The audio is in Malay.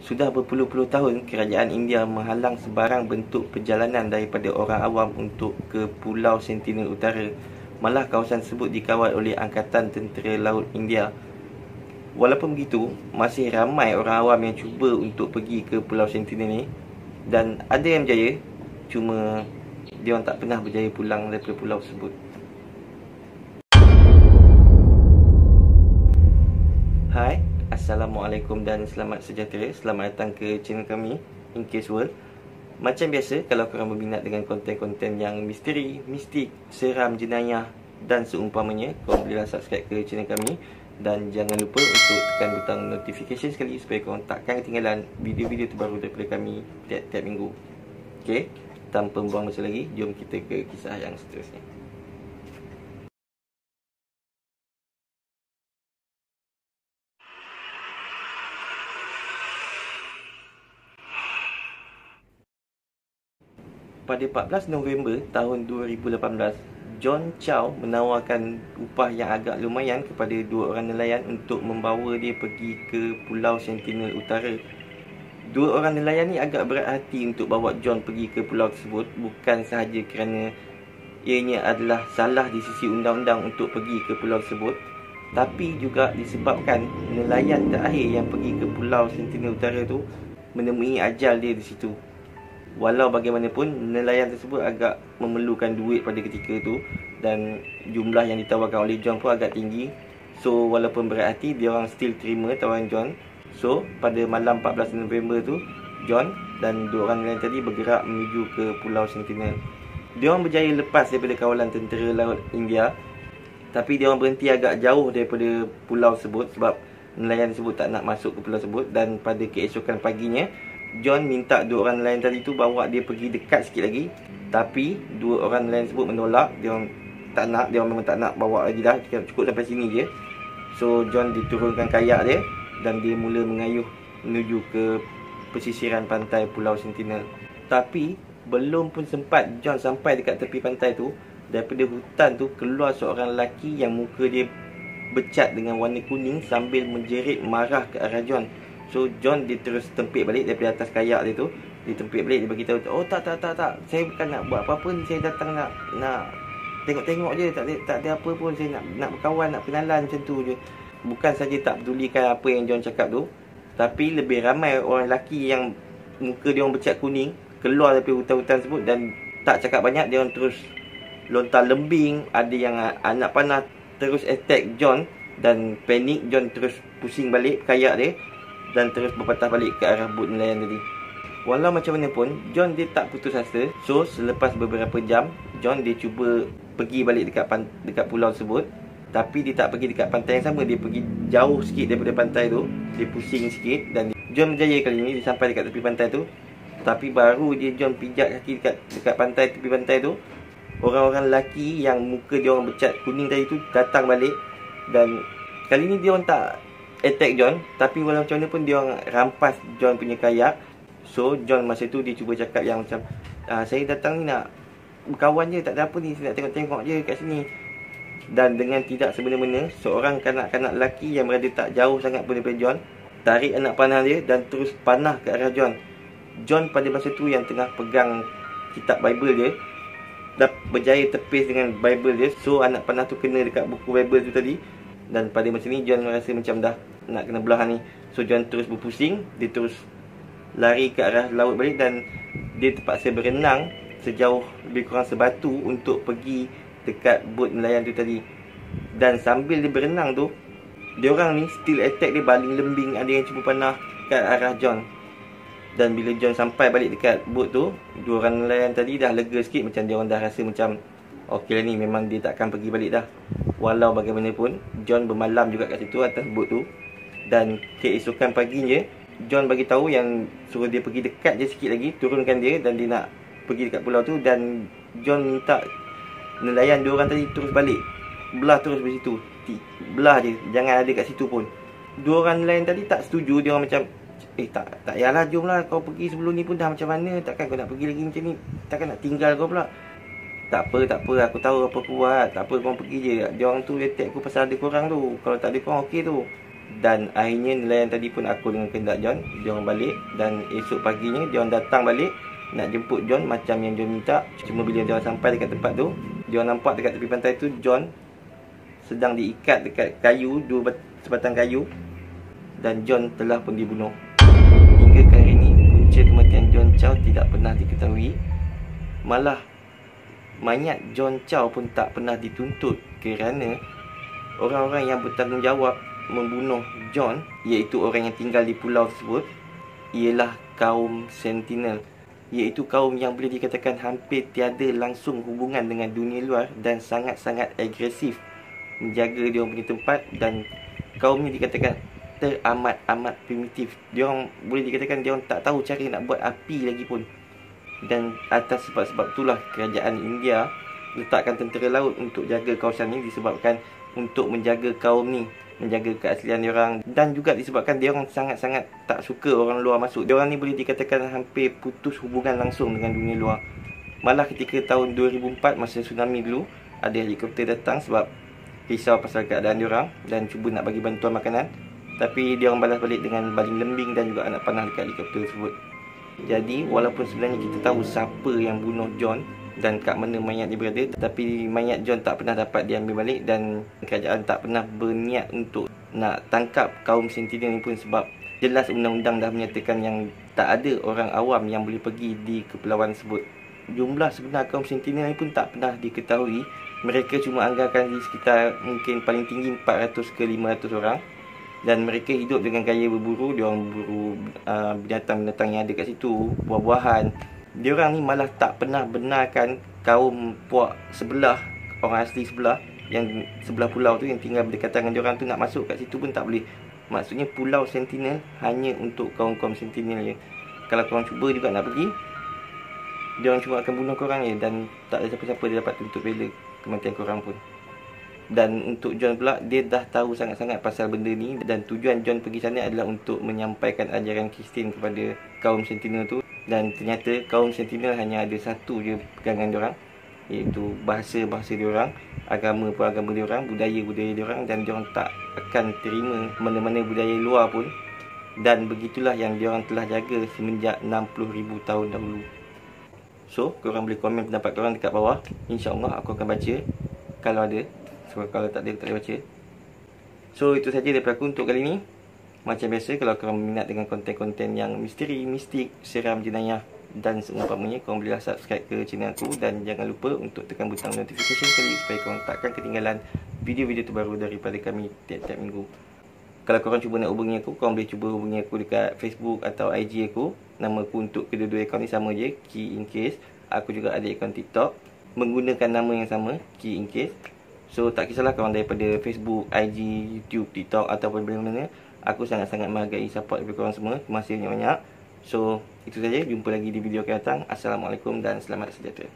Sudah berpuluh-puluh tahun kerajaan India menghalang sebarang bentuk perjalanan daripada orang awam untuk ke Pulau Sentinel Utara. Malah kawasan tersebut dikawal oleh Angkatan Tentera Laut India. Walaupun begitu, masih ramai orang awam yang cuba untuk pergi ke Pulau Sentinel ni, dan ada yang berjaya, cuma dia orang tak pernah berjaya pulang daripada pulau tersebut. Hai, Assalamualaikum dan selamat sejahtera. Selamat datang ke channel kami, In Case World. Macam biasa, kalau korang berminat dengan konten-konten yang misteri, mistik, seram, jenayah dan seumpamanya, korang bolehlah subscribe ke channel kami. Dan jangan lupa untuk tekan butang notification sekali supaya korang takkan ketinggalan video-video terbaru daripada kami tiap-tiap minggu. Okay, tanpa membuang masa lagi, jom kita ke kisah yang seterusnya. Pada 14 November tahun 2018, John Chow menawarkan upah yang agak lumayan kepada dua orang nelayan untuk membawa dia pergi ke Pulau Sentinel Utara. Dua orang nelayan ni agak berat hati untuk bawa John pergi ke pulau tersebut, bukan sahaja kerana ianya adalah salah di sisi undang-undang untuk pergi ke pulau tersebut, tapi juga disebabkan nelayan terakhir yang pergi ke Pulau Sentinel Utara tu menemui ajal dia di situ. Walau bagaimanapun, nelayan tersebut agak memerlukan duit pada ketika itu, dan jumlah yang ditawarkan oleh John pun agak tinggi. So, walaupun berat hati, dia orang still terima tawaran John. So, pada malam 14 November tu, John dan dua orang nelayan tadi bergerak menuju ke Pulau Sentinel. Dia orang berjaya lepas daripada kawalan tentera laut India, tapi dia orang berhenti agak jauh daripada pulau tersebut sebab nelayan tersebut tak nak masuk ke pulau tersebut. Dan pada keesokan paginya, John minta dua orang nelayan tadi tu bawa dia pergi dekat sikit lagi, tapi dua orang nelayan tersebut menolak. Dia orang tak nak, dia orang memang tak nak bawa lagi dah, cukup sampai sini je. So John diturunkan kayak dia dan dia mula mengayuh menuju ke pesisiran pantai Pulau Sentinel. Tapi belum pun sempat John sampai dekat tepi pantai tu, daripada hutan tu keluar seorang lelaki yang muka dia bercat dengan warna kuning sambil menjerit marah ke arah John. So John dia terus tempik balik daripada atas kayak dia tu. Dia tempik balik, dia beritahu, oh tak, saya bukan nak buat apa-apa ni, saya datang nak tengok-tengok je, tak ada apa pun, saya nak berkawan, nak kenalan, macam tu je. Bukan saja tak pedulikan apa yang John cakap tu, tapi lebih ramai orang lelaki yang muka dia orang bercat kuning keluar daripada hutan-hutan tersebut dan tak cakap banyak, dia orang terus lontar lembing. Ada yang anak panah terus attack John, dan panik John terus pusing balik kayak dia dan terus berpatah balik ke arah bot nelayan tadi. Walau macam mana pun, John dia tak putus asa. So selepas beberapa jam, John dia cuba pergi balik dekat pulau tersebut, tapi dia tak pergi dekat pantai yang sama. Dia pergi jauh sikit daripada pantai tu. Dia pusing sikit dan John berjaya kali ni. Dia sampai dekat tepi pantai tu, tapi baru dia John pijak kaki dekat pantai, tepi pantai tu, orang-orang lelaki yang muka dia orang bercat kuning tadi tu datang balik. Dan kali ni dia orang tak attack John, tapi walau macam mana pun dia orang rampas John punya kayak. So John masa tu dia cuba cakap yang macam, saya datang ni nak berkawan je, tak ada apa ni, saya nak tengok-tengok je kat sini. Dan dengan tidak semena-mena, seorang kanak-kanak lelaki yang berada tak jauh sangat pun daripada John tarik anak panah dia dan terus panah ke arah John. John pada masa tu yang tengah pegang kitab Bible dia, dah berjaya tepis dengan Bible dia. So anak panah tu kena dekat buku Bible tu tadi. Dan pada masa ni John rasa macam dah nak kena belah ni. So John terus berpusing, dia terus lari ke arah laut balik dan dia terpaksa berenang sejauh lebih kurang sebatu untuk pergi dekat bot nelayan tu tadi. Dan sambil dia berenang tu, dia orang ni still attack dia, baling lembing, ada yang cuba panah ke arah John. Dan bila John sampai balik dekat bot tu, dua orang nelayan tadi dah lega sikit, macam dia orang dah rasa macam okey lah ni, memang dia takkan pergi balik dah. Walau bagaimanapun, John bermalam juga kat situ atas bot tu. Dan keesokan paginya, John bagi tahu yang suruh dia pergi dekat je sikit lagi, turunkan dia dan dia nak pergi dekat pulau tu. Dan John minta nelayan dua orang tadi terus balik, belah terus di situ, belah je, jangan ada kat situ pun. Dua orang nelayan tadi tak setuju. Dia orang macam, tak payahlah, jomlah, kau pergi sebelum ni pun dah macam mana, takkan kau nak pergi lagi macam ni, takkan nak tinggal kau pula. Tak apa, aku tahu apa aku buat. Tak apa, korang pergi je. Dia orang tu attack aku pasal ada korang tu. Kalau tak ada korang, okey tu. Dan akhirnya nelayan tadi pun aku dengan kehendak John, dia orang balik. Dan esok paginya dia orang datang balik nak jemput John macam yang John minta. Cuma bila dia orang sampai dekat tempat tu, dia orang nampak dekat tepi pantai tu John sedang diikat dekat kayu, sebatang kayu, dan John telah pun dibunuh. Hingga ke hari ini punca kematian John Chow tidak pernah diketahui. Malah mayat John Chow pun tak pernah dituntut kerana orang-orang yang bertanggungjawab membunuh John, iaitu orang yang tinggal di pulau tersebut, ialah kaum Sentinel, iaitu kaum yang boleh dikatakan hampir tiada langsung hubungan dengan dunia luar dan sangat-sangat agresif menjaga dia orang punya tempat. Dan kaum ni dikatakan teramat-amat primitif. Dia orang boleh dikatakan dia orang tak tahu cara nak buat api lagi pun. Dan atas sebab-sebab itulah kerajaan India letakkan tentera laut untuk jaga kawasan ni, disebabkan untuk menjaga kaum ni, menjaga keaslian dia orang, dan juga disebabkan dia orang sangat-sangat tak suka orang luar masuk. Dia orang ni boleh dikatakan hampir putus hubungan langsung dengan dunia luar. Malah ketika tahun 2004 masa tsunami dulu, ada helikopter datang sebab risau pasal keadaan dia orang dan cuba nak bagi bantuan makanan, tapi dia orang balas balik dengan baling lembing dan juga anak panah dekat helikopter tersebut. Jadi walaupun sebenarnya kita tahu siapa yang bunuh John dan kat mana mayat dia berada, tapi mayat John tak pernah dapat diambil balik, dan kerajaan tak pernah berniat untuk nak tangkap kaum Sentinel ni pun sebab jelas undang-undang dah menyatakan yang tak ada orang awam yang boleh pergi di kepulauan tersebut. Jumlah sebenar kaum Sentinel ni pun tak pernah diketahui. Mereka cuma anggarkan di sekitar mungkin paling tinggi 400 ke 500 orang. Dan mereka hidup dengan gaya berburu. Dia orang berburu binatang-binatang yang ada kat situ, buah-buahan. Dia orang ni malah tak pernah benarkan kaum puak sebelah, orang asli sebelah, yang sebelah pulau tu yang tinggal berdekatan dengan dia orang tu nak masuk kat situ pun tak boleh. Maksudnya pulau Sentinel hanya untuk kaum-kaum Sentinel je. Kalau korang cuba juga nak pergi, dia orang cuma akan bunuh korang je, dan tak ada siapa-siapa dia dapat tuntut bela kematian korang pun. Dan untuk John pula, dia dah tahu sangat-sangat pasal benda ni, dan tujuan John pergi sana adalah untuk menyampaikan ajaran Kristian kepada kaum Sentinel tu. Dan ternyata kaum Sentinel hanya ada satu je pegangan diorang, iaitu bahasa-bahasa diorang, agama pun agama diorang, budaya-budaya diorang, dan diorang tak akan terima mana-mana budaya luar pun. Dan begitulah yang diorang telah jaga semenjak 60,000 tahun dahulu. So, korang boleh komen pendapat korang dekat bawah. InsyaAllah aku akan baca kalau ada. Sebab kalau tak ada, tak boleh baca. So, itu saja daripada aku untuk kali ni. Macam biasa, kalau korang minat dengan konten-konten yang misteri, mistik, seram, jenayah dan seumpamanya, korang bolehlah subscribe ke channel aku. Dan jangan lupa untuk tekan butang notification sekali supaya korang takkan ketinggalan video-video terbaru daripada kami tiap-tiap minggu. Kalau korang cuba nak hubungi aku, korang boleh cuba hubungi aku dekat Facebook atau IG aku. Nama aku untuk kedua-dua akaun ni sama je, Key In Case. Aku juga ada akaun TikTok menggunakan nama yang sama, Key In Case. So tak kisahlah korang daripada Facebook, IG, YouTube, TikTok ataupun mana-mana, aku sangat-sangat menghargai support daripada korang semua. Terima kasih banyak-banyak. So itu saja, jumpa lagi di video akan datang. Assalamualaikum dan selamat sejahtera.